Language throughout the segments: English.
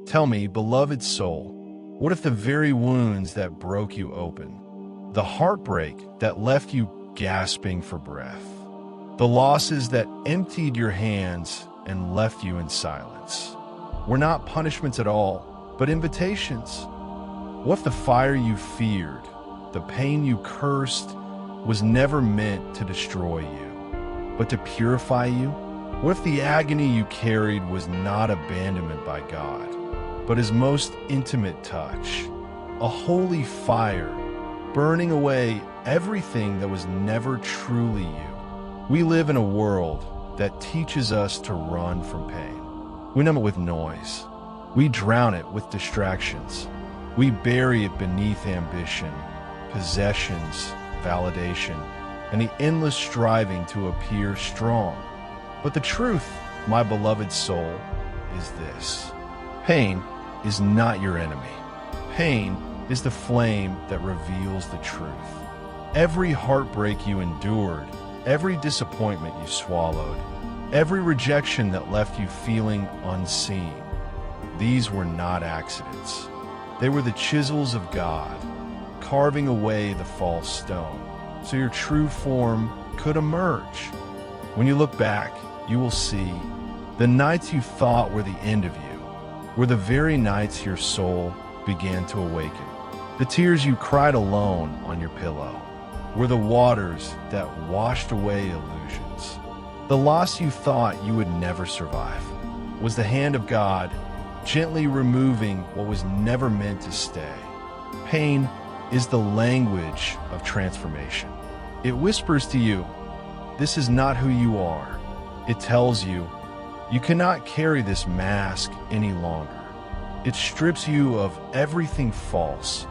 Tell me, beloved soul, what if the very wounds that broke you open, the heartbreak that left you gasping for breath, the losses that emptied your hands and left you in silence, were not punishments at all, but invitations? What if the fire you feared, the pain you cursed, was never meant to destroy you, but to purify you? What if the agony you carried was not abandonment by God, but His most intimate touch, a holy fire burning away everything that was never truly you? We live in a world that teaches us to run from pain. We numb it with noise. We drown it with distractions. We bury it beneath ambition, possessions, validation, and the endless striving to appear strong. But the truth, my beloved soul, is this: pain is not your enemy. Pain is the flame that reveals the truth. Every heartbreak you endured, every disappointment you swallowed, every rejection that left you feeling unseen, these were not accidents. They were the chisels of God, carving away the false stone, so your true form could emerge. When you look back, you will see the nights you thought were the end of you were the very nights your soul began to awaken. The tears you cried alone on your pillow were the waters that washed away illusions. The loss you thought you would never survive was the hand of God gently removing what was never meant to stay. Pain is the language of transformation. It whispers to you, this is not who you are. It tells you, you cannot carry this mask any longer. It strips you of everything false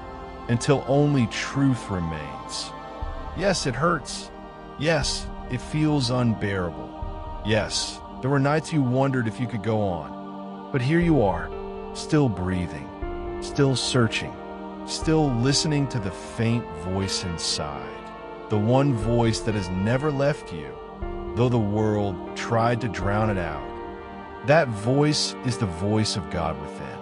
until only truth remains. Yes, it hurts. Yes, it feels unbearable. Yes, there were nights you wondered if you could go on. But here you are, still breathing, still searching, still listening to the faint voice inside, the one voice that has never left you, though the world tried to drown it out. That voice is the voice of God within,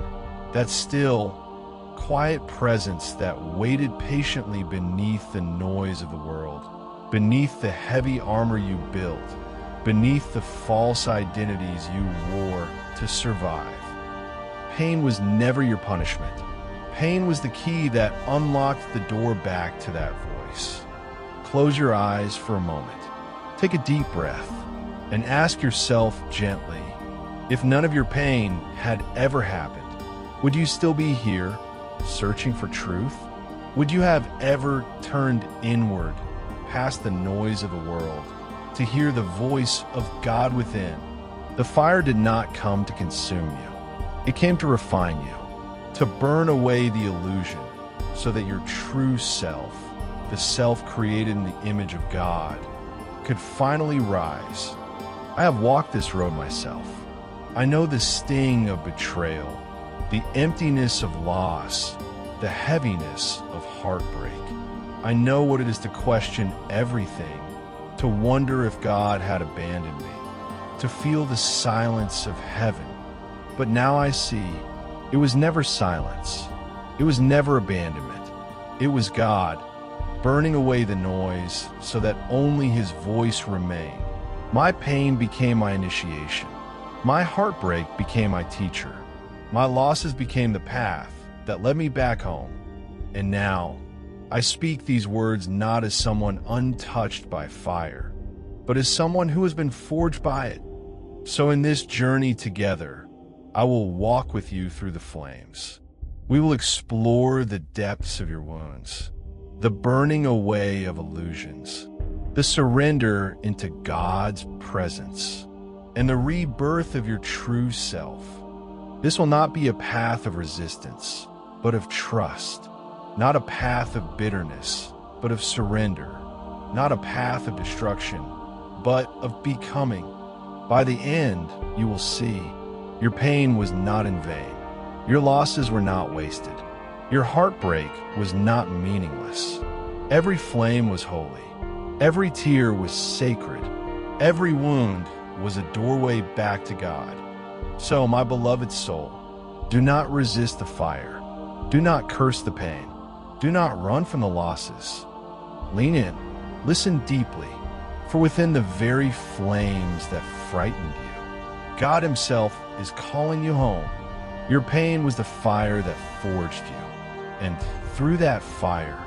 that still, quiet presence that waited patiently beneath the noise of the world, beneath the heavy armor you built, beneath the false identities you wore to survive. Pain was never your punishment. Pain was the key that unlocked the door back to that voice. Close your eyes for a moment. Take a deep breath and ask yourself gently, if none of your pain had ever happened, would you still be here, searching for truth? Would you have ever turned inward, past the noise of the world, to hear the voice of God within? The fire did not come to consume you. It came to refine you, to burn away the illusion, so that your true self, the self created in the image of God, could finally rise. I have walked this road myself. I know the sting of betrayal, the emptiness of loss, the heaviness of heartbreak. I know what it is to question everything, to wonder if God had abandoned me, to feel the silence of heaven. But now I see, it was never silence. It was never abandonment. It was God burning away the noise so that only His voice remained. My pain became my initiation. My heartbreak became my teacher. My losses became the path that led me back home. And now, I speak these words not as someone untouched by fire, but as someone who has been forged by it. So in this journey together, I will walk with you through the flames. We will explore the depths of your wounds, the burning away of illusions, the surrender into God's presence, and the rebirth of your true self. This will not be a path of resistance, but of trust, not a path of bitterness, but of surrender, not a path of destruction, but of becoming. By the end, you will see, your pain was not in vain. Your losses were not wasted. Your heartbreak was not meaningless. Every flame was holy. Every tear was sacred. Every wound was a doorway back to God. So, my beloved soul, Do not resist the fire. Do not curse the pain. Do not run from the losses. Lean in, listen deeply, for within the very flames that frightened you, God Himself is calling you home. Your pain was the fire that forged you, and through that fire,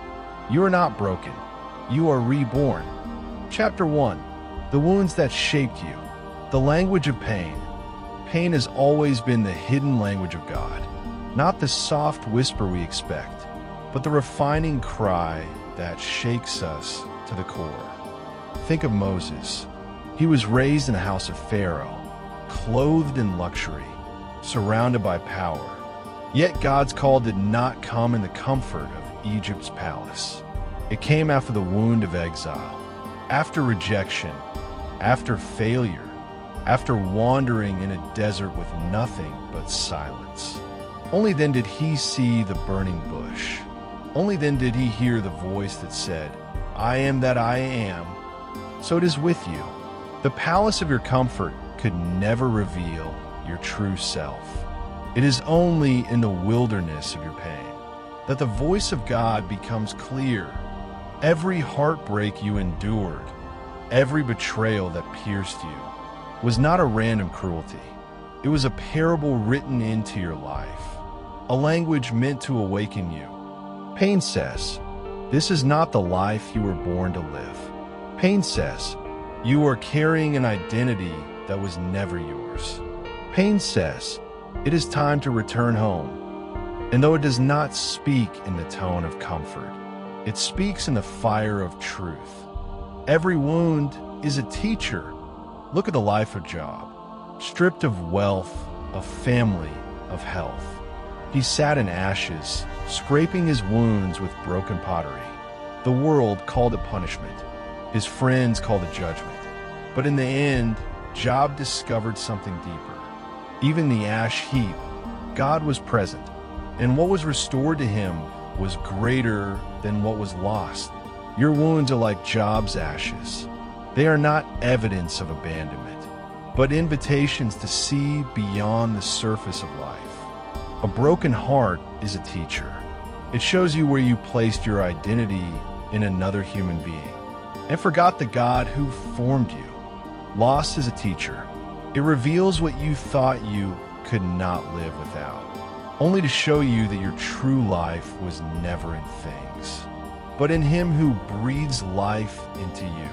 you are not broken, you are reborn. Chapter 1. The wounds that shaped you. The language of pain. Pain has always been the hidden language of God, not the soft whisper we expect, but the refining cry that shakes us to the core. Think of Moses. He was raised in the house of Pharaoh, clothed in luxury, surrounded by power. Yet God's call did not come in the comfort of Egypt's palace. It came after the wound of exile, after rejection, after failure, after wandering in a desert with nothing but silence. Only then did he see the burning bush. Only then did he hear the voice that said, "I am that I am." So it is with you. The palace of your comfort could never reveal your true self. It is only in the wilderness of your pain that the voice of God becomes clear. Every heartbreak you endured, every betrayal that pierced you, was not a random cruelty. It was a parable written into your life, a language meant to awaken you. Pain says, "This is not the life you were born to live." Pain says, "You are carrying an identity that was never yours." Pain says, "It is time to return home." And though it does not speak in the tone of comfort, it speaks in the fire of truth. Every wound is a teacher. Look at the life of Job. Stripped of wealth, of family, of health, he sat in ashes, scraping his wounds with broken pottery. The world called it punishment. His friends called it judgment. But in the end, Job discovered something deeper. Even the ash heap, God was present, and what was restored to him was greater than what was lost. Your wounds are like Job's ashes. They are not evidence of abandonment, but invitations to see beyond the surface of life. A broken heart is a teacher. It shows you where you placed your identity in another human being and forgot the God who formed you. Loss is a teacher. It reveals what you thought you could not live without, only to show you that your true life was never in things, but in Him who breathes life into you.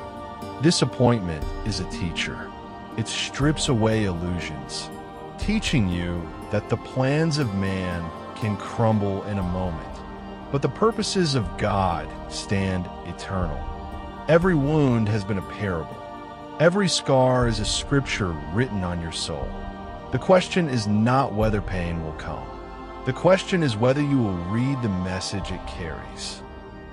Disappointment is a teacher. It strips away illusions, teaching you that the plans of man can crumble in a moment, but the purposes of God stand eternal. Every wound has been a parable. Every scar is a scripture written on your soul. The question is not whether pain will come. The question is whether you will read the message it carries.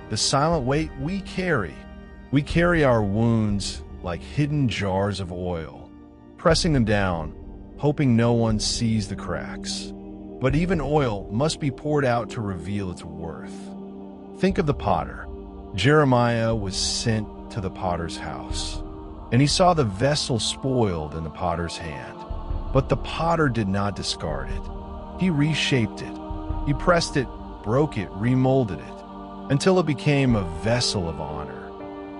The silent weight we carry our wounds like hidden jars of oil, pressing them down, hoping no one sees the cracks. But even oil must be poured out to reveal its worth. Think of the potter. Jeremiah was sent to the potter's house, and he saw the vessel spoiled in the potter's hand. But the potter did not discard it. He reshaped it. He pressed it, broke it, remolded it, until it became a vessel of honor.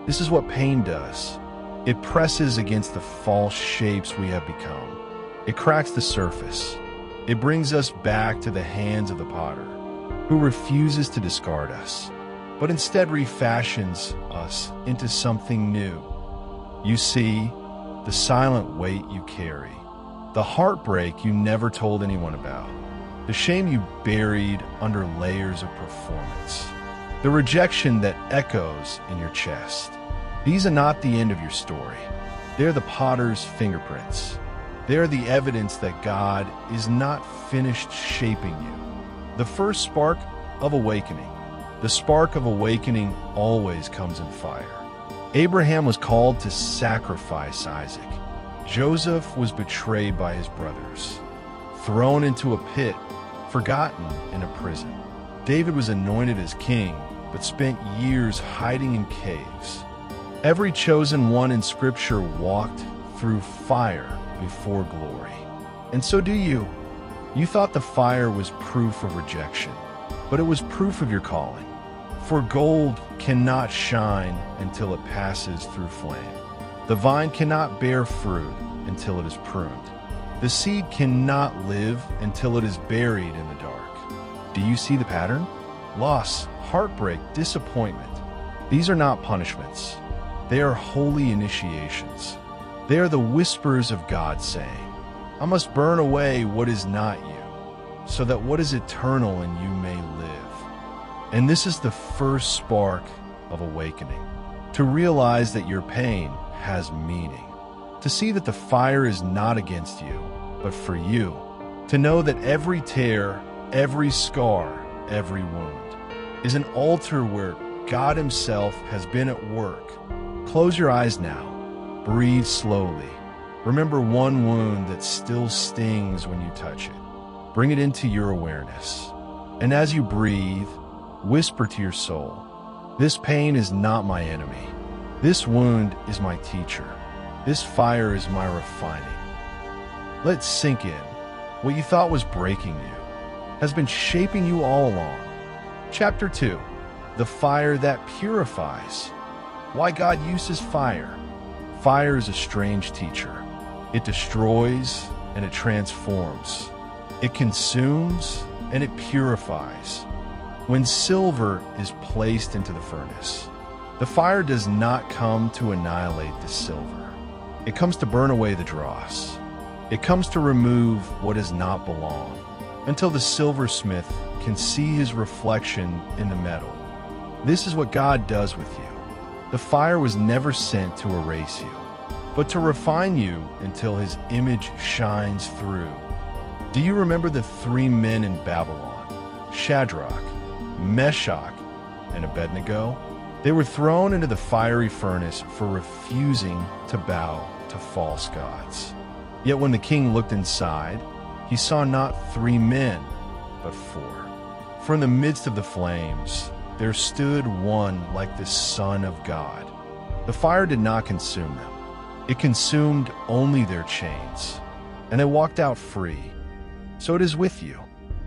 This is what pain does. It presses against the false shapes we have become. It cracks the surface. It brings us back to the hands of the potter, who refuses to discard us, but instead refashions us into something new. You see, the silent weight you carry, the heartbreak you never told anyone about, the shame you buried under layers of performance, the rejection that echoes in your chest. These are not the end of your story. They're the potter's fingerprints. They're the evidence that God is not finished shaping you. The first spark of awakening. The spark of awakening always comes in fire. Abraham was called to sacrifice Isaac. Joseph was betrayed by his brothers, thrown into a pit, forgotten in a prison. David was anointed as king, but spent years hiding in caves. Every chosen one in Scripture walked through fire before glory. And so do you. You thought the fire was proof of rejection, but it was proof of your calling. For gold cannot shine until it passes through flame. The vine cannot bear fruit until it is pruned. The seed cannot live until it is buried in the dark. Do you see the pattern? Loss, heartbreak, disappointment. These are not punishments. They are holy initiations. They are the whispers of God saying, I must burn away what is not you, so that what is eternal in you may live. And this is the first spark of awakening, to realize that your pain has meaning, to see that the fire is not against you, but for you, to know that every tear, every scar, every wound is an altar where God Himself has been at work. Close your eyes now. Breathe slowly. Remember one wound that still stings when you touch it. Bring it into your awareness. And as you breathe, whisper to your soul, this pain is not my enemy. This wound is my teacher. This fire is my refining. Let it sink in. What you thought was breaking you has been shaping you all along. Chapter 2. The fire that purifies. Why God uses fire. Fire is a strange teacher. It destroys and it transforms. It consumes and it purifies. When silver is placed into the furnace, the fire does not come to annihilate the silver. It comes to burn away the dross. It comes to remove what does not belong, until the silversmith can see his reflection in the metal. This is what God does with you. The fire was never sent to erase you, but to refine you until His image shines through. Do you remember the 3 men in Babylon? Shadrach, Meshach, and Abednego? They were thrown into the fiery furnace for refusing to bow to false gods. Yet when the king looked inside, he saw not 3 men, but 4. For in the midst of the flames, there stood one like the Son of God. The fire did not consume them. It consumed only their chains, and they walked out free. So it is with you.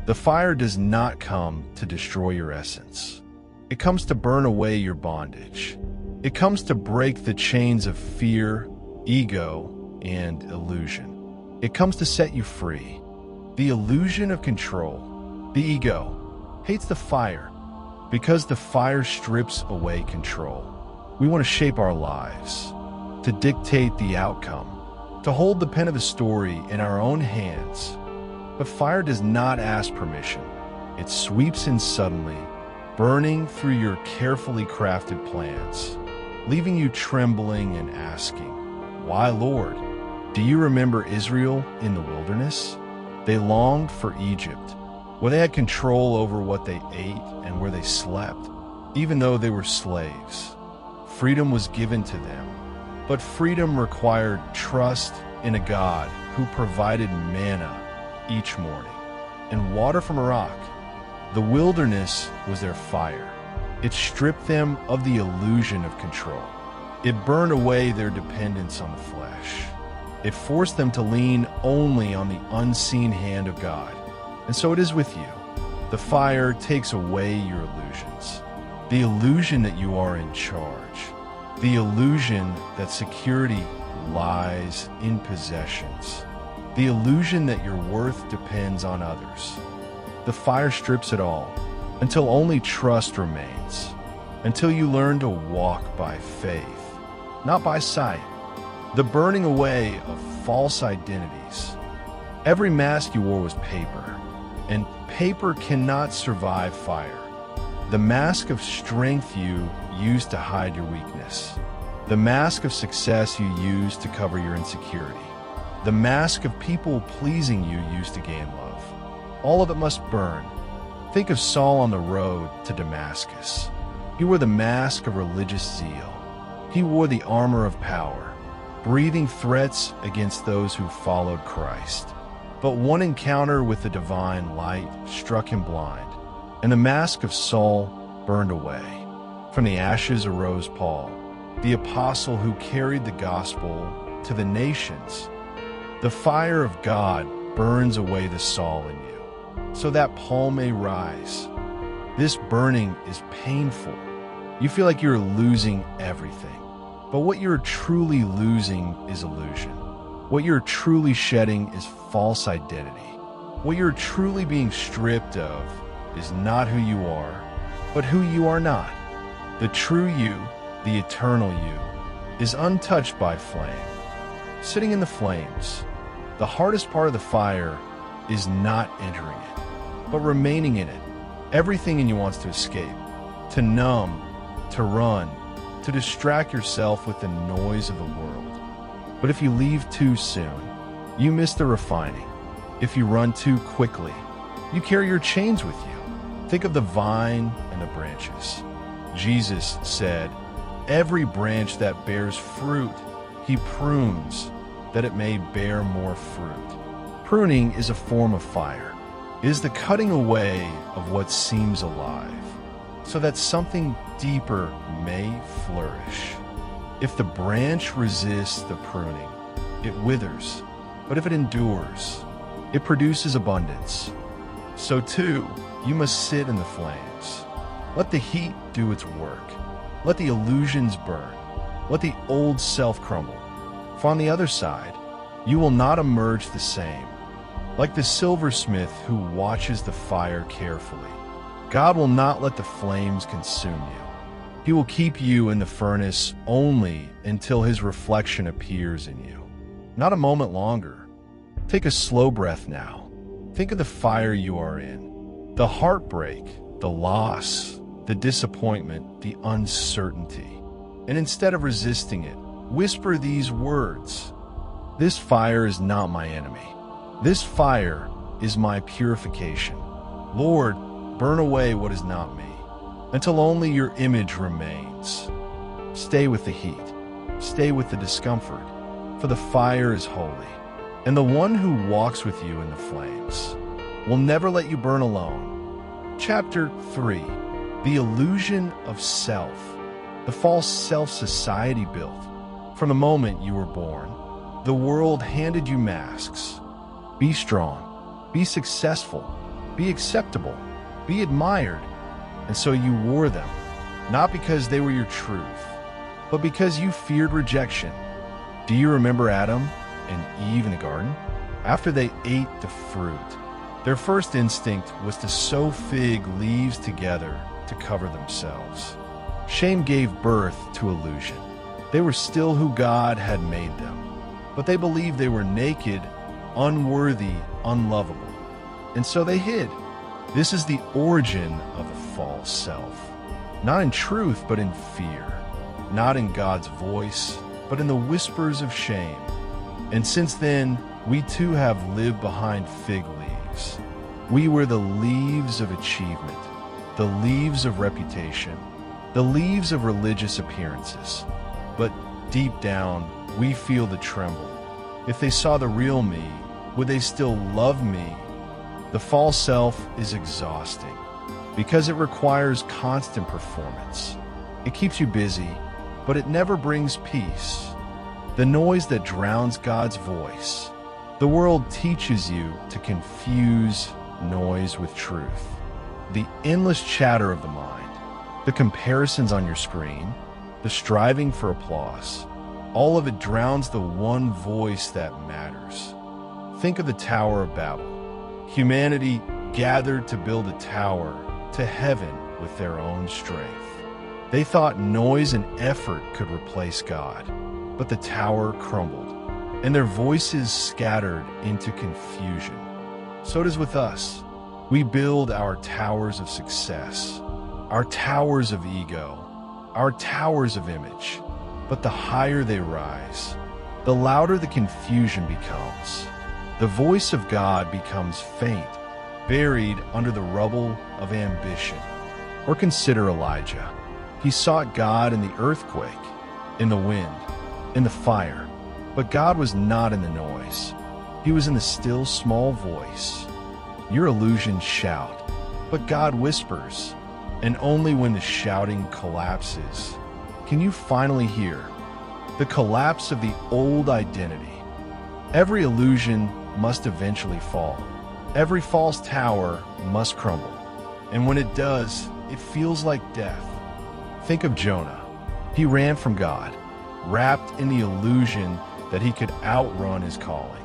The fire does not come to destroy your essence. It comes to burn away your bondage. It comes to break the chains of fear, ego, and illusion. It comes to set you free. The illusion of control, the ego, hates the fire because the fire strips away control. We want to shape our lives, to dictate the outcome, to hold the pen of the story in our own hands. But fire does not ask permission. It sweeps in suddenly, burning through your carefully crafted plans, leaving you trembling and asking, why, Lord? Do you remember Israel in the wilderness? They longed for Egypt, where they had control over what they ate and where they slept, even though they were slaves. Freedom was given to them, but freedom required trust in a God who provided manna each morning and water from a rock. The wilderness was their fire. It stripped them of the illusion of control. It burned away their dependence on the flesh. It forced them to lean only on the unseen hand of God. And so it is with you. The fire takes away your illusions. The illusion that you are in charge. The illusion that security lies in possessions. The illusion that your worth depends on others. The fire strips it all until only trust remains, until you learn to walk by faith, not by sight. The burning away of false identities. Every mask you wore was paper, and paper cannot survive fire. The mask of strength you used to hide your weakness. The mask of success you used to cover your insecurity. The mask of people pleasing you used to gain love. All of it must burn. Think of Saul on the road to Damascus. He wore the mask of religious zeal. He wore the armor of power, breathing threats against those who followed Christ. But one encounter with the divine light struck him blind, and the mask of Saul burned away. From the ashes arose Paul, the apostle who carried the gospel to the nations. The fire of God burns away the Saul in you, so that Paul may rise. This burning is painful. You feel like you're losing everything. But what you're truly losing is illusion. What you're truly shedding is false identity. What you're truly being stripped of is not who you are, but who you are not. The true you, the eternal you, is untouched by flame. Sitting in the flames, the hardest part of the fire is not entering it, but remaining in it. Everything in you wants to escape, to numb, to run, to distract yourself with the noise of the world. But if you leave too soon, you miss the refining. If you run too quickly, you carry your chains with you. Think of the vine and the branches. Jesus said, "Every branch that bears fruit, he prunes, that it may bear more fruit." Pruning is a form of fire. It is the cutting away of what seems alive, so that something deeper may flourish. If the branch resists the pruning, it withers, but if it endures, it produces abundance. So too, you must sit in the flames. Let the heat do its work. Let the illusions burn. Let the old self crumble. For on the other side, you will not emerge the same. Like the silversmith who watches the fire carefully, God will not let the flames consume you. He will keep you in the furnace only until his reflection appears in you. Not a moment longer. Take a slow breath now. Think of the fire you are in, the heartbreak, the loss, the disappointment, the uncertainty. And instead of resisting it, whisper these words: "This fire is not my enemy. This fire is my purification. Lord, burn away what is not me, until only your image remains." Stay with the heat. Stay with the discomfort, for the fire is holy. And the one who walks with you in the flames will never let you burn alone. Chapter 3. The illusion of self. The false self society built. From the moment you were born, the world handed you masks. Be strong, be successful, be acceptable, be admired. And so you wore them, not because they were your truth, but because you feared rejection. Do you remember Adam and Eve in the garden? After they ate the fruit, their first instinct was to sew fig leaves together to cover themselves. Shame gave birth to illusion. They were still who God had made them, but they believed they were naked, unworthy, unlovable. And so they hid. This is the origin of the false self. Not in truth, but in fear. Not in God's voice, but in the whispers of shame. And since then, we too have lived behind fig leaves. We were the leaves of achievement, the leaves of reputation, the leaves of religious appearances. But deep down, we feel the tremble. If they saw the real me, would they still love me? The false self is exhausting because it requires constant performance. It keeps you busy, but it never brings peace. The noise that drowns God's voice. The world teaches you to confuse noise with truth. The endless chatter of the mind, the comparisons on your screen, the striving for applause, all of it drowns the one voice that matters. Think of the Tower of Babel. Humanity gathered to build a tower to heaven with their own strength. They thought noise and effort could replace God, but the tower crumbled, and their voices scattered into confusion. So it is with us. We build our towers of success, our towers of ego, our towers of image. But the higher they rise, the louder the confusion becomes. The voice of God becomes faint, buried under the rubble of ambition. Or consider Elijah. He sought God in the earthquake, in the wind, in the fire. But God was not in the noise. He was in the still small voice. Your illusions shout, but God whispers. And only when the shouting collapses can you finally hear the collapse of the old identity. Every illusion must eventually fall. Every false tower must crumble. And when it does, it feels like death. Think of Jonah. He ran from God, wrapped in the illusion that he could outrun his calling.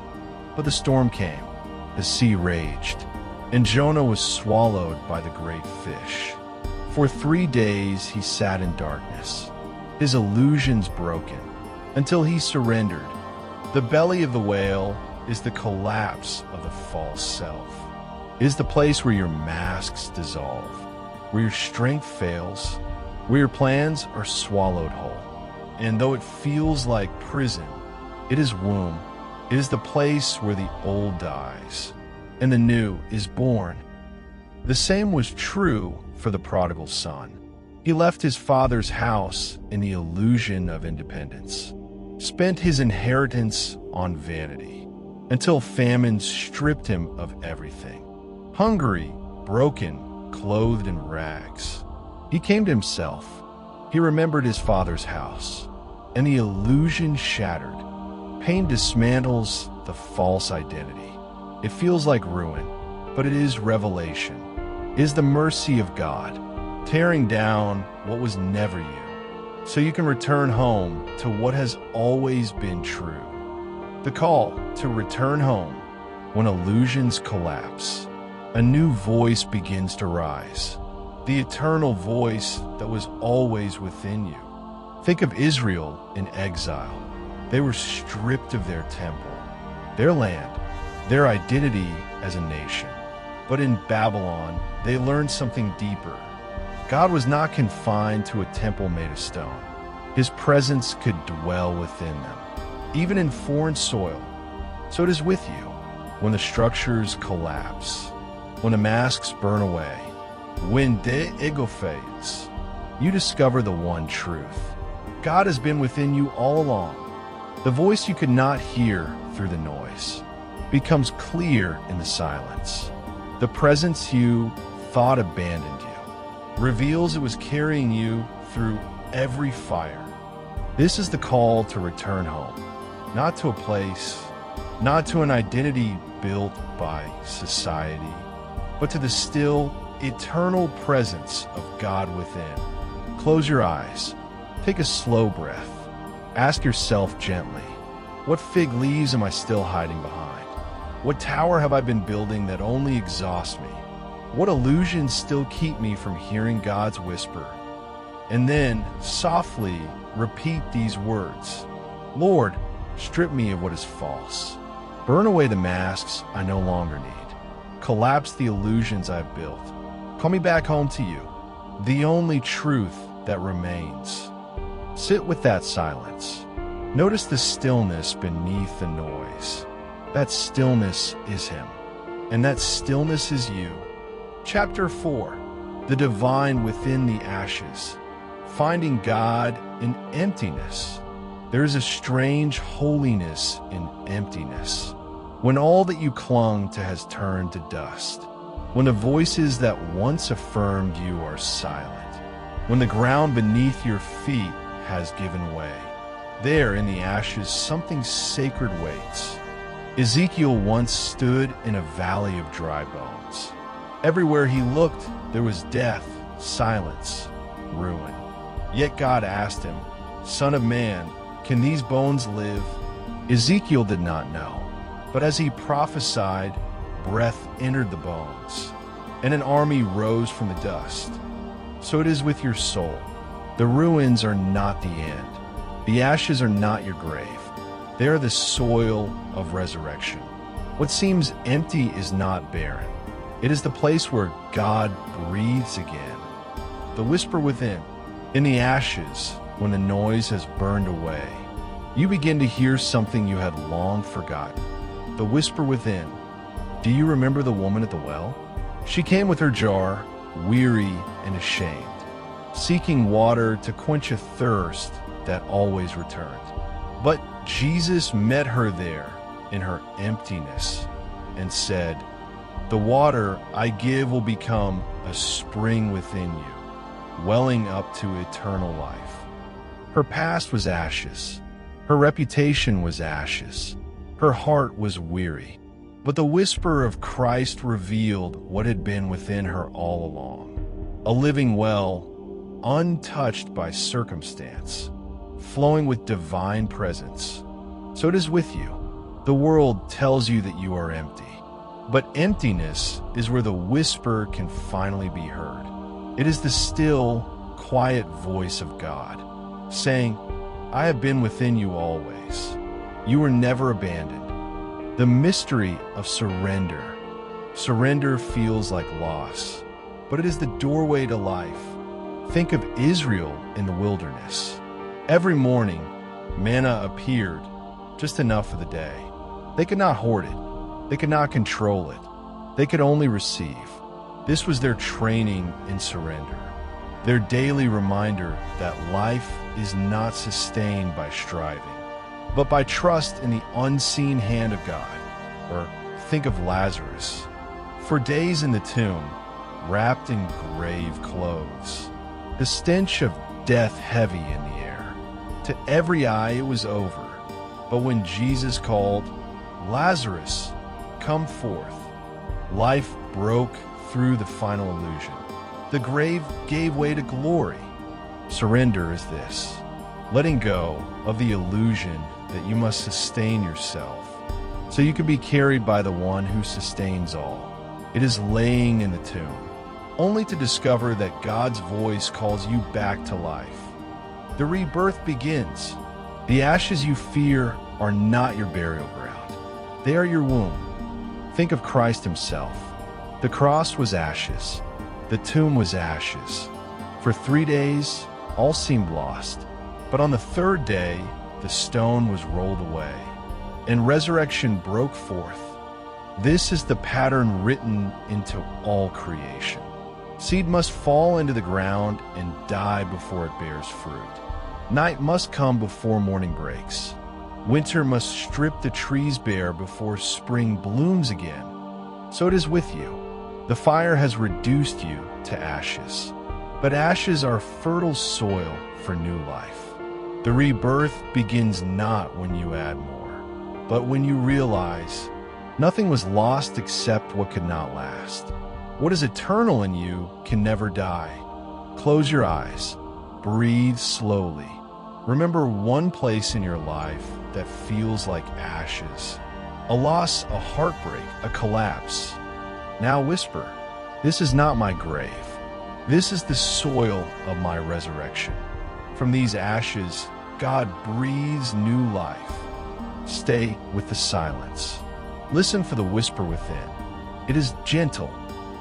But the storm came, the sea raged, and Jonah was swallowed by the great fish. For 3 days he sat in darkness, his illusions broken, until he surrendered. The belly of the whale is the collapse of the false self. It is the place where your masks dissolve, where your strength fails, where your plans are swallowed whole. And though it feels like prison, it is womb. It is the place where the old dies and the new is born. The same was true for the prodigal son. He left his father's house in the illusion of independence, spent his inheritance on vanity, until famine stripped him of everything. Hungry, broken, clothed in rags, he came to himself. He remembered his father's house, and the illusion shattered. Pain dismantles the false identity. It feels like ruin, but it is revelation. It is the mercy of God, tearing down what was never you, so you can return home to what has always been true. The call to return home when illusions collapse. A new voice begins to rise, the eternal voice that was always within you. Think of Israel in exile. They were stripped of their temple, their land, their identity as a nation. But in Babylon, they learned something deeper. God was not confined to a temple made of stone. His presence could dwell within them, even in foreign soil. So it is with you when the structures collapse, when the masks burn away, when the ego fades. You discover the one truth. God has been within you all along. The voice you could not hear through the noise becomes clear in the silence. The presence you thought abandoned you reveals it was carrying you through every fire. This is the call to return home, not to a place, not to an identity built by society, but to the still, eternal presence of God within. Close your eyes. Take a slow breath. Ask yourself gently, what fig leaves am I still hiding behind? What tower have I been building that only exhausts me? What illusions still keep me from hearing God's whisper? And then, softly, repeat these words. Lord, strip me of what is false. Burn away the masks I no longer need. Collapse the illusions I've built. Call me back home to you, the only truth that remains. Sit with that silence. Notice the stillness beneath the noise. That stillness is Him, and that stillness is you. Chapter 4. The Divine Within the Ashes. Finding God in emptiness. There is a strange holiness in emptiness. When all that you clung to has turned to dust. When the voices that once affirmed you are silent. When the ground beneath your feet has given way. There in the ashes something sacred waits. Ezekiel once stood in a valley of dry bones. Everywhere he looked, there was death, silence, ruin. Yet God asked him, Son of man, can these bones live? Ezekiel did not know, but as he prophesied, breath entered the bones, and an army rose from the dust. So it is with your soul. The ruins are not the end. The ashes are not your grave. They are the soil of resurrection. What seems empty is not barren. It is the place where God breathes again. The whisper within, in the ashes, when the noise has burned away, you begin to hear something you had long forgotten. The whisper within. Do you remember the woman at the well? She came with her jar, weary and ashamed, seeking water to quench a thirst that always returned. But Jesus met her there in her emptiness and said, The water I give will become a spring within you, welling up to eternal life. Her past was ashes. Her reputation was ashes. Her heart was weary. But the whisper of Christ revealed what had been within her all along. A living well, untouched by circumstance, flowing with divine presence. So it is with you. The world tells you that you are empty. But emptiness is where the whisper can finally be heard. It is the still, quiet voice of God, saying, I have been within you always. You were never abandoned. The mystery of surrender. Surrender feels like loss, but it is the doorway to life. Think of Israel in the wilderness. Every morning, manna appeared, just enough for the day. They could not hoard it. They could not control it. They could only receive. This was their training in surrender, their daily reminder that life is not sustained by striving, but by trust in the unseen hand of God. Or think of Lazarus, for days in the tomb, wrapped in grave clothes, the stench of death heavy in the air. To every eye it was over. But when Jesus called, Lazarus, come forth, life broke through the final illusion. The grave gave way to glory. Surrender is this, letting go of the illusion that you must sustain yourself, so you can be carried by the one who sustains all. It is laying in the tomb, only to discover that God's voice calls you back to life. The rebirth begins. The ashes you fear are not your burial ground. They are your womb. Think of Christ himself. The cross was ashes. The tomb was ashes. For 3 days, all seemed lost. But on the third day, the stone was rolled away, and resurrection broke forth. This is the pattern written into all creation. Seed must fall into the ground and die before it bears fruit. Night must come before morning breaks. Winter must strip the trees bare before spring blooms again. So it is with you. The fire has reduced you to ashes, but ashes are fertile soil for new life. The rebirth begins not when you add more, but when you realize nothing was lost except what could not last. What is eternal in you can never die. Close your eyes. Breathe slowly. Remember one place in your life that feels like ashes. A loss, a heartbreak, a collapse. Now whisper, this is not my grave. This is the soil of my resurrection. From these ashes, God breathes new life. Stay with the silence. Listen for the whisper within. It is gentle.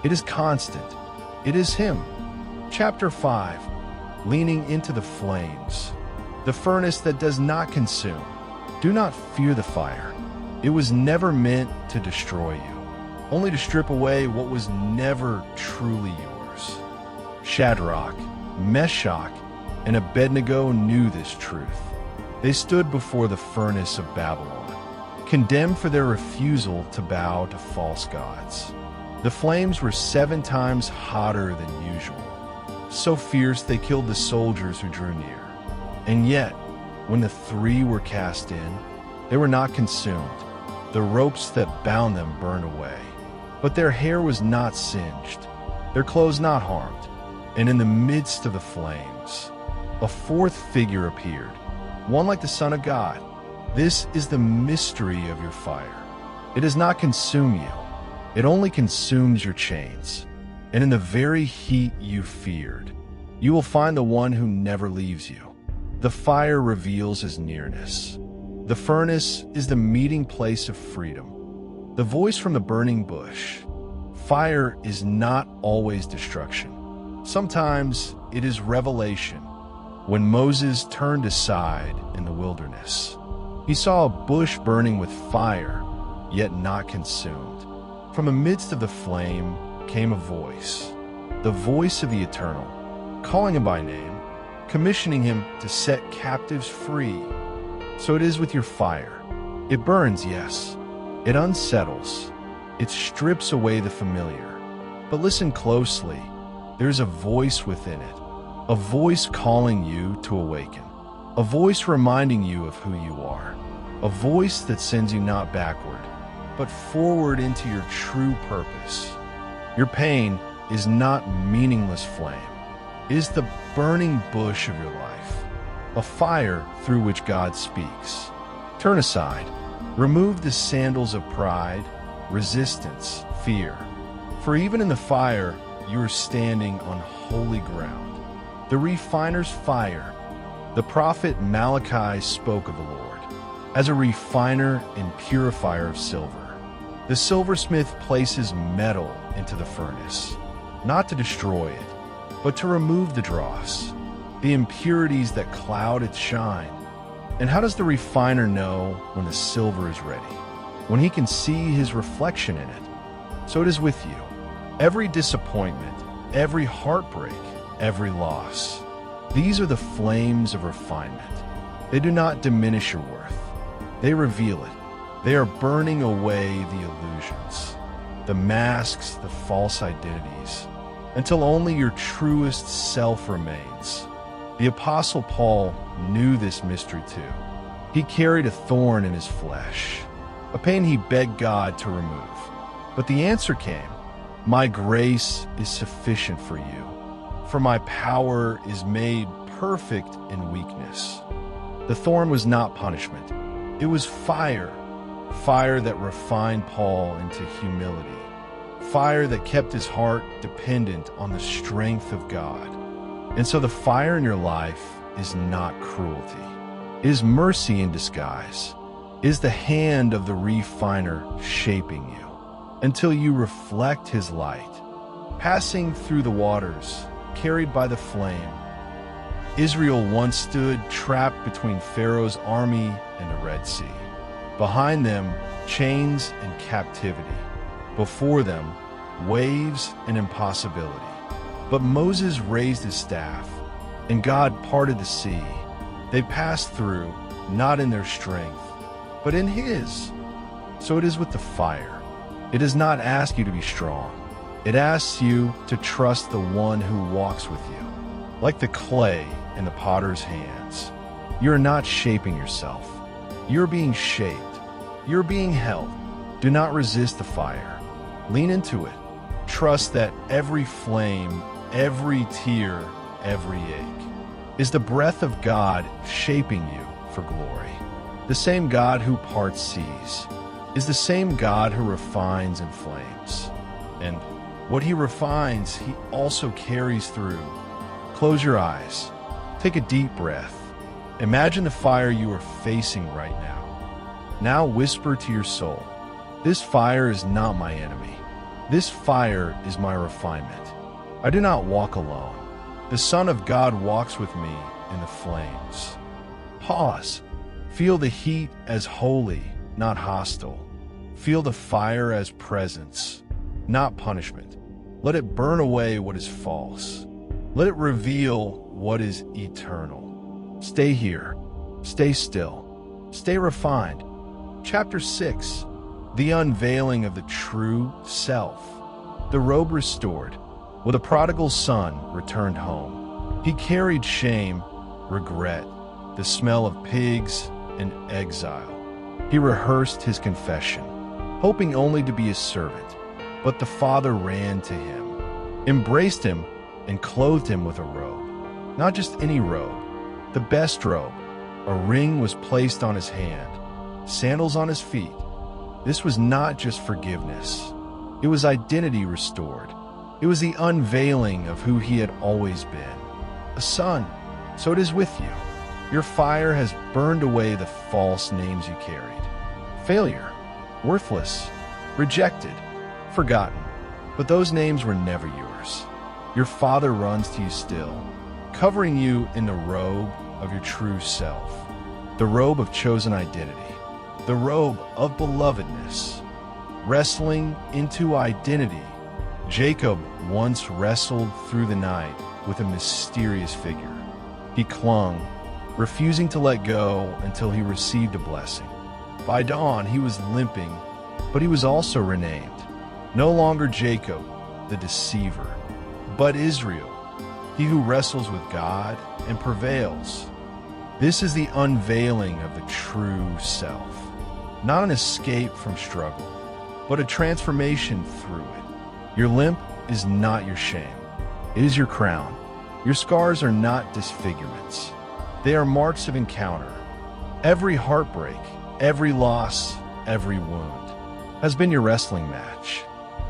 It is constant. It is Him. Chapter 5, leaning into the flames. The furnace that does not consume. Do not fear the fire. It was never meant to destroy you, only to strip away what was never truly yours. Shadrach, Meshach, and Abednego knew this truth. They stood before the furnace of Babylon, condemned for their refusal to bow to false gods. The flames were 7 times hotter than usual, so fierce they killed the soldiers who drew near. And yet, when the 3 were cast in, they were not consumed. The ropes that bound them burned away. But their hair was not singed, their clothes not harmed. And in the midst of the flames, a 4th figure appeared, one like the Son of God. This is the mystery of your fire. It does not consume you. It only consumes your chains. And in the very heat you feared, you will find the one who never leaves you. The fire reveals His nearness. The furnace is the meeting place of freedom. The voice from the burning bush. Fire is not always destruction. Sometimes it is revelation. When Moses turned aside in the wilderness, he saw a bush burning with fire, yet not consumed. From amidst of the flame came a voice, the voice of the Eternal, calling him by name, commissioning him to set captives free. So it is with your fire. It burns, yes. It unsettles. It strips away the familiar. But listen closely. There's a voice within it, a voice calling you to awaken, a voice reminding you of who you are, a voice that sends you not backward, but forward into your true purpose. Your pain is not meaningless flame. It is the burning bush of your life, a fire through which God speaks. Turn aside. Remove the sandals of pride, resistance, fear. For even in the fire, you are standing on holy ground. The refiner's fire. The prophet Malachi spoke of the Lord as a refiner and purifier of silver. The silversmith places metal into the furnace, not to destroy it, but to remove the dross, the impurities that cloud its shine. And how does the refiner know when the silver is ready? When he can see his reflection in it. So it is with you. Every disappointment, every heartbreak, every loss. These are the flames of refinement. They do not diminish your worth. They reveal it. They are burning away the illusions, the masks, the false identities, until only your truest self remains. The Apostle Paul knew this mystery too. He carried a thorn in his flesh, a pain he begged God to remove. But the answer came, "My grace is sufficient for you, for my power is made perfect in weakness." The thorn was not punishment. It was fire, fire that refined Paul into humility, fire that kept his heart dependent on the strength of God. And so the fire in your life is not cruelty. It is mercy in disguise. It is the hand of the refiner shaping you until you reflect his light, passing through the waters, carried by the flame. Israel once stood trapped between Pharaoh's army and the Red Sea. Behind them, chains and captivity. Before them, waves and impossibility. But Moses raised his staff, and God parted the sea. They passed through, not in their strength, but in his. So it is with the fire. It does not ask you to be strong. It asks you to trust the one who walks with you. Like the clay in the potter's hands, you are not shaping yourself. You're being shaped. You're being held. Do not resist the fire. Lean into it. Trust that every flame, every tear, every ache is the breath of God shaping you for glory. The same God who parts seas is the same God who refines and flames. And what he refines, he also carries through. Close your eyes. Take a deep breath. Imagine the fire you are facing right now. Now whisper to your soul, "This fire is not my enemy. This fire is my refinement. I do not walk alone. The Son of God walks with me in the flames." Pause. Feel the heat as holy, not hostile. Feel the fire as presence, not punishment. Let it burn away what is false. Let it reveal what is eternal. Stay here. Stay still. Stay refined. Chapter 6. The unveiling of the true self. The robe restored. When the prodigal son returned home, he carried shame, regret, the smell of pigs, and exile. He rehearsed his confession, hoping only to be a servant. But the father ran to him, embraced him, and clothed him with a robe. Not just any robe, the best robe. A ring was placed on his hand, sandals on his feet. This was not just forgiveness. It was identity restored. It was the unveiling of who he had always been. A son. So it is with you. Your fire has burned away the false names you carried. Failure, worthless, rejected, forgotten. But those names were never yours. Your Father runs to you still, covering you in the robe of your true self, the robe of chosen identity, the robe of belovedness. Wrestling into identity, Jacob once wrestled through the night with a mysterious figure. He clung, refusing to let go until he received a blessing. By dawn, he was limping, but he was also renamed. No longer Jacob, the deceiver, but Israel, he who wrestles with God and prevails. This is the unveiling of the true self, not an escape from struggle, but a transformation through it. Your limp is not your shame. It is your crown. Your scars are not disfigurements. They are marks of encounter. Every heartbreak, every loss, every wound has been your wrestling match.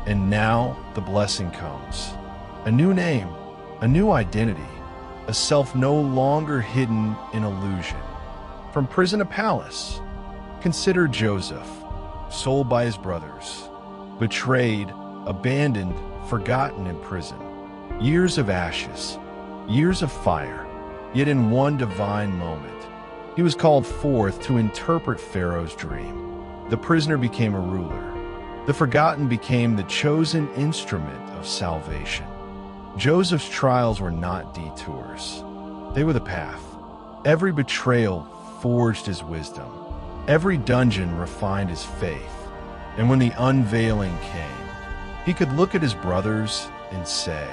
And now the blessing comes. A new name, a new identity, a self no longer hidden in illusion. From prison to palace, consider Joseph, sold by his brothers, betrayed, abandoned, forgotten in prison. Years of ashes, years of fire, yet in one divine moment, he was called forth to interpret Pharaoh's dream. The prisoner became a ruler. The forgotten became the chosen instrument of salvation. Joseph's trials were not detours. They were the path. Every betrayal forged his wisdom. Every dungeon refined his faith. And when the unveiling came, he could look at his brothers and say,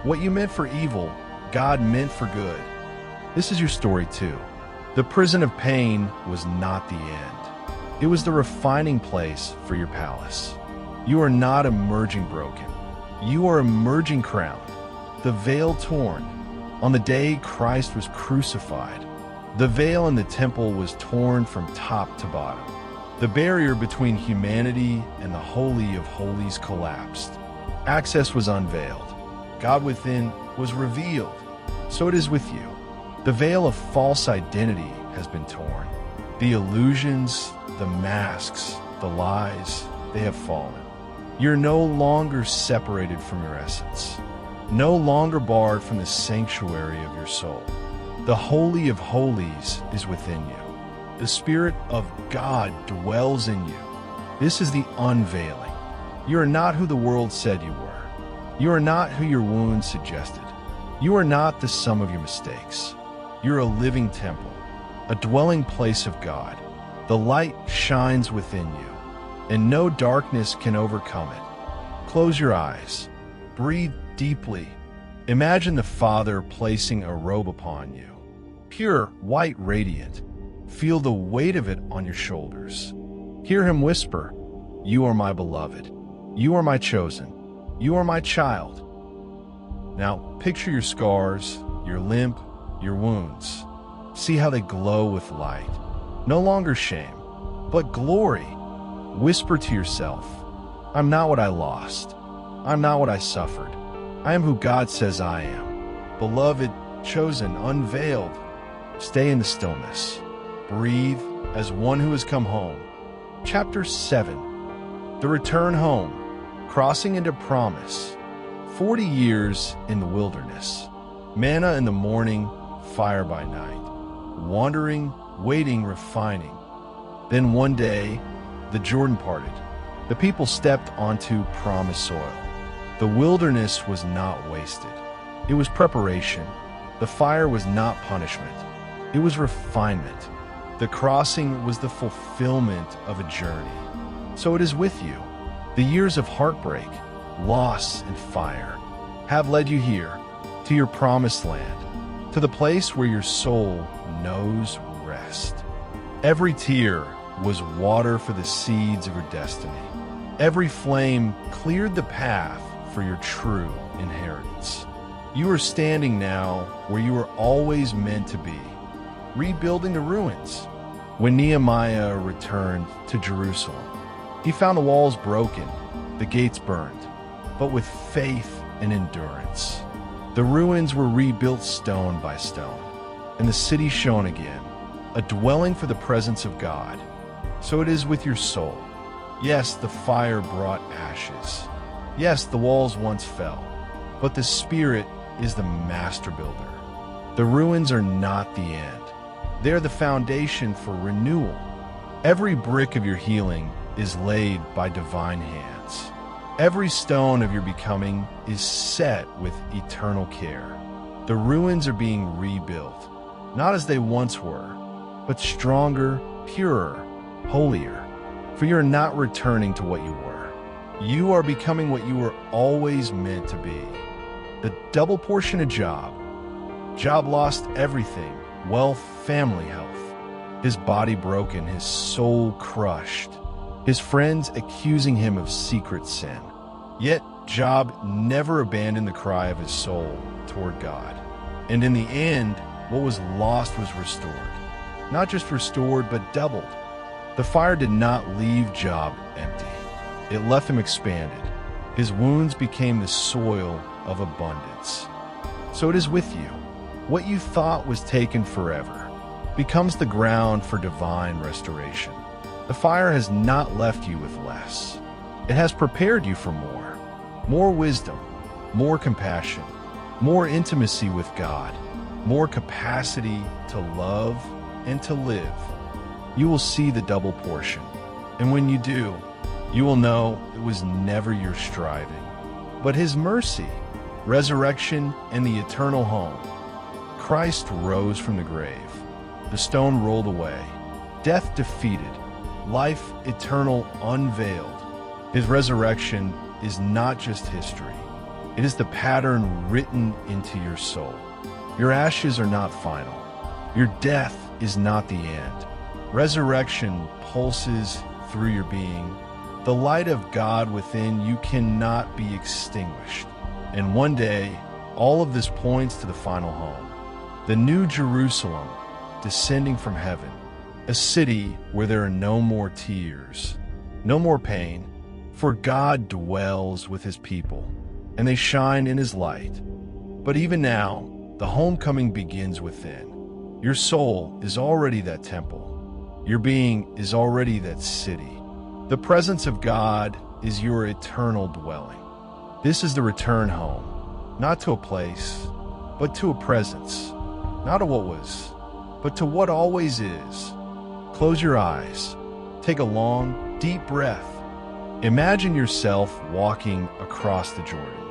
"What you meant for evil, God meant for good." This is your story too. The prison of pain was not the end. It was the refining place for your palace. You are not emerging broken. You are emerging crowned. The veil torn. On the day Christ was crucified, the veil in the temple was torn from top to bottom. The barrier between humanity and the Holy of Holies collapsed. Access was unveiled. God within was revealed. So it is with you. The veil of false identity has been torn. The illusions, the masks, the lies, they have fallen. You're no longer separated from your essence, no longer barred from the sanctuary of your soul. The Holy of Holies is within you. The Spirit of God dwells in you. This is the unveiling. You are not who the world said you were. You are not who your wounds suggested. You are not the sum of your mistakes. You're a living temple, a dwelling place of God. The light shines within you, and no darkness can overcome it. Close your eyes. Breathe deeply. Imagine the Father placing a robe upon you, pure, white, radiant. Feel the weight of it on your shoulders. Hear him whisper, "You are my beloved. You are my chosen. You are my child." Now picture your scars, your limp, your wounds. See how they glow with light. No longer shame, but glory. Whisper to yourself, "I'm not what I lost. I'm not what I suffered. I am who God says I am. Beloved, chosen, unveiled." Stay in the stillness. Breathe as one who has come home. Chapter 7. The Return Home. Crossing into Promise. 40 years in the wilderness. Manna in the morning, fire by night. Wandering, waiting, refining. Then one day, the Jordan parted. The people stepped onto promised soil. The wilderness was not wasted. It was preparation. The fire was not punishment. It was refinement. The crossing was the fulfillment of a journey. So it is with you. The years of heartbreak, loss, and fire have led you here, to your promised land, to the place where your soul knows rest. Every tear was water for the seeds of your destiny. Every flame cleared the path for your true inheritance. You are standing now where you were always meant to be, rebuilding the ruins. When Nehemiah returned to Jerusalem, he found the walls broken, the gates burned, but with faith and endurance. The ruins were rebuilt stone by stone, and the city shone again, a dwelling for the presence of God. So it is with your soul. Yes, the fire brought ashes. Yes, the walls once fell, but the Spirit is the master builder. The ruins are not the end. They are the foundation for renewal. Every brick of your healing is laid by divine hands. Every stone of your becoming is set with eternal care. The ruins are being rebuilt, not as they once were, but stronger, purer, holier. For you are not returning to what you were. You are becoming what you were always meant to be. The double portion of Job. Job lost everything: wealth, family, health. His body broken, his soul crushed. his friends accusing him of secret sin. Yet Job never abandoned the cry of his soul toward God. And in the end, what was lost was restored. Not just restored, but doubled. The fire did not leave Job empty. It left him expanded. His wounds became the soil of abundance. So it is with you. What you thought was taken forever becomes the ground for divine restoration. The fire has not left you with less. It has prepared you for more. More wisdom, more compassion, more intimacy with God, more capacity to love and to live. You will see the double portion. And when you do, you will know it was never your striving, but His mercy, resurrection, and the eternal home. Christ rose from the grave. The stone rolled away. Death defeated. Life eternal unveiled. His resurrection is not just history. It is the pattern written into your soul. Your ashes are not final. Your death is not the end. Resurrection pulses through your being. The light of God within you cannot be extinguished. And one day, all of this points to the final home. The New Jerusalem, descending from heaven. A city where there are no more tears, no more pain, for God dwells with His people, and they shine in His light. But even now, the homecoming begins within. Your soul is already that temple. Your being is already that city. The presence of God is your eternal dwelling. This is the return home, not to a place, but to a presence, not to what was, but to what always is. Close your eyes. Take a long, deep breath. Imagine yourself walking across the Jordan,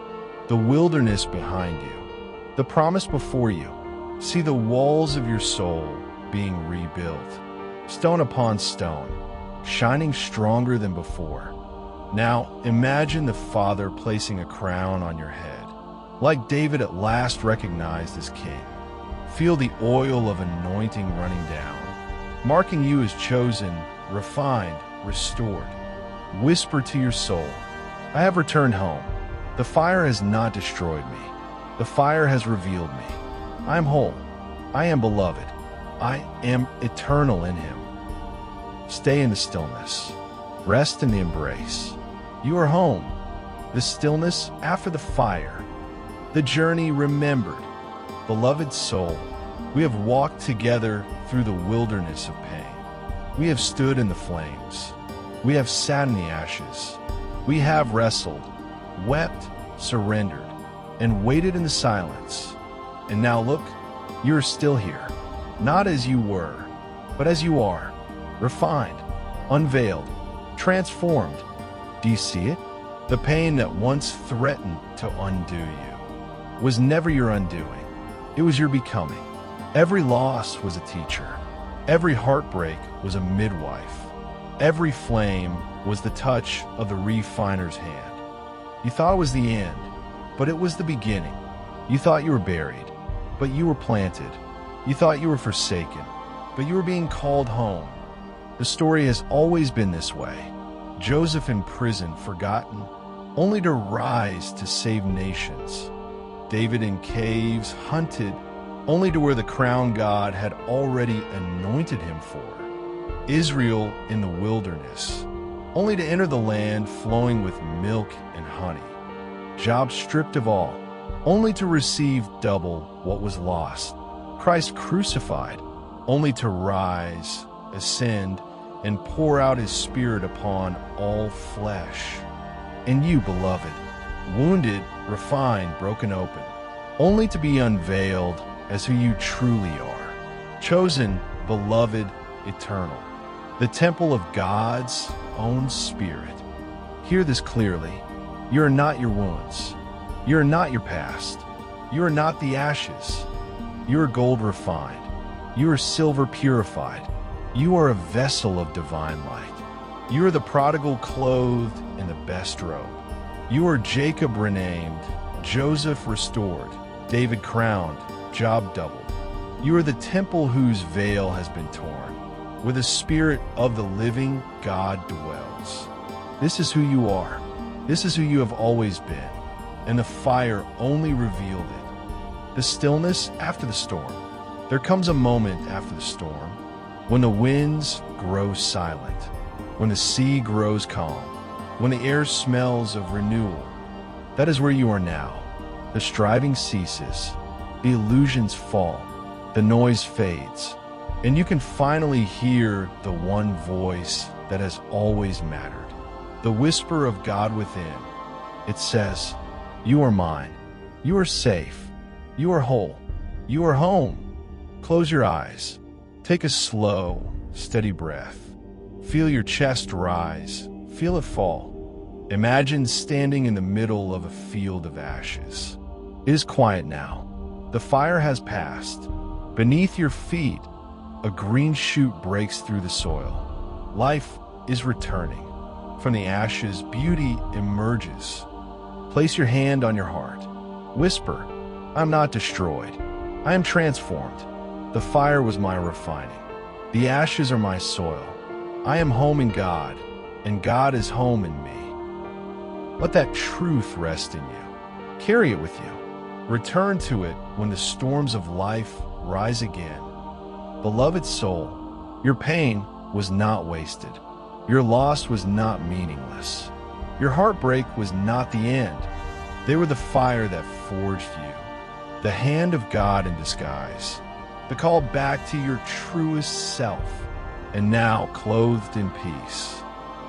the wilderness behind you, the promise before you. See the walls of your soul being rebuilt, stone upon stone, shining stronger than before. Now imagine the Father placing a crown on your head, like David at last recognized as king. Feel the oil of anointing running down, marking you as chosen, refined, restored. Whisper to your soul, I have returned home. The fire has not destroyed me. The fire has revealed me. I am whole. I am beloved. I am eternal in Him. Stay in the stillness. Rest in the embrace. You are home. The stillness after the fire. The journey remembered. Beloved soul, we have walked together through the wilderness of pain. We have stood in the flames. We have sat in the ashes. We have wrestled, wept, surrendered, and waited in the silence. And now look, you are still here, not as you were, but as you are, refined, unveiled, transformed. Do you see it? The pain that once threatened to undo you was never your undoing. It was your becoming. Every loss was a teacher. Every heartbreak was a midwife. Every flame was the touch of the refiner's hand. You thought it was the end, but it was the beginning. You thought you were buried, but you were planted. You thought you were forsaken, but you were being called home. The story has always been this way. Joseph in prison, forgotten, only to rise to save nations. David in caves, hunted, only to where the crown God had already anointed him for. Israel in the wilderness, only to enter the land flowing with milk and honey. Job stripped of all, only to receive double what was lost. Christ crucified, only to rise, ascend, and pour out His Spirit upon all flesh. And you, beloved, wounded, refined, broken open, only to be unveiled as who you truly are. Chosen, beloved, eternal. The temple of God's own Spirit. Hear this clearly. You are not your wounds. You are not your past. You are not the ashes. You are gold refined. You are silver purified. You are a vessel of divine light. You are the prodigal clothed in the best robe. You are Jacob renamed, Joseph restored, David crowned, Job doubled. You are the temple whose veil has been torn. where the Spirit of the living God dwells. This is who you are. This is who you have always been, and the fire only revealed it. The stillness after the storm. There comes a moment after the storm when the winds grow silent, when the sea grows calm, when the air smells of renewal. That is where you are now. The striving ceases, the illusions fall, the noise fades, and you can finally hear the one voice that has always mattered. The whisper of God within. It says, "You are mine. You are safe. You are whole. You are home." Close your eyes. Take a slow, steady breath. Feel your chest rise. Feel it fall. Imagine standing in the middle of a field of ashes. It is quiet now. The fire has passed. Beneath your feet, a green shoot breaks through the soil. Life is returning. From the ashes, beauty emerges. Place your hand on your heart. Whisper, "I'm not destroyed. I am transformed. The fire was my refining. The ashes are my soil. I am home in God, and God is home in me." Let that truth rest in you. Carry it with you. Return to it when the storms of life rise again. Beloved soul, your pain was not wasted. Your loss was not meaningless. Your heartbreak was not the end. They were the fire that forged you, the hand of God in disguise, the call back to your truest self, and now clothed in peace,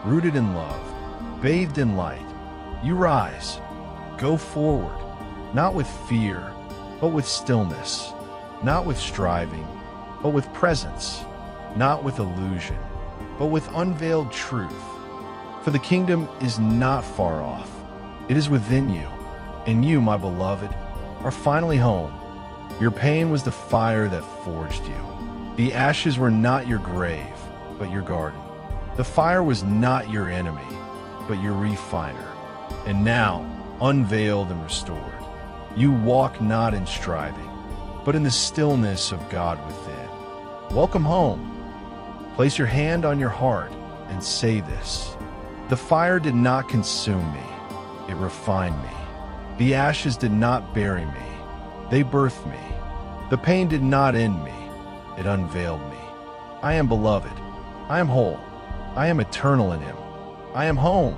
rooted in love, bathed in light. You rise, go forward, not with fear, but with stillness, not with striving, but with presence, not with illusion, but with unveiled truth. For the kingdom is not far off. It is within you, and you, my beloved, are finally home. Your pain was the fire that forged you. The ashes were not your grave, but your garden. The fire was not your enemy, but your refiner. And now, unveiled and restored, you walk not in striving, but in the stillness of God within. Welcome home. Place your hand on your heart and say this: "The fire did not consume me, it refined me. The ashes did not bury me, they birthed me. The pain did not end me, it unveiled me. I am beloved, I am whole, I am eternal in Him. I am home."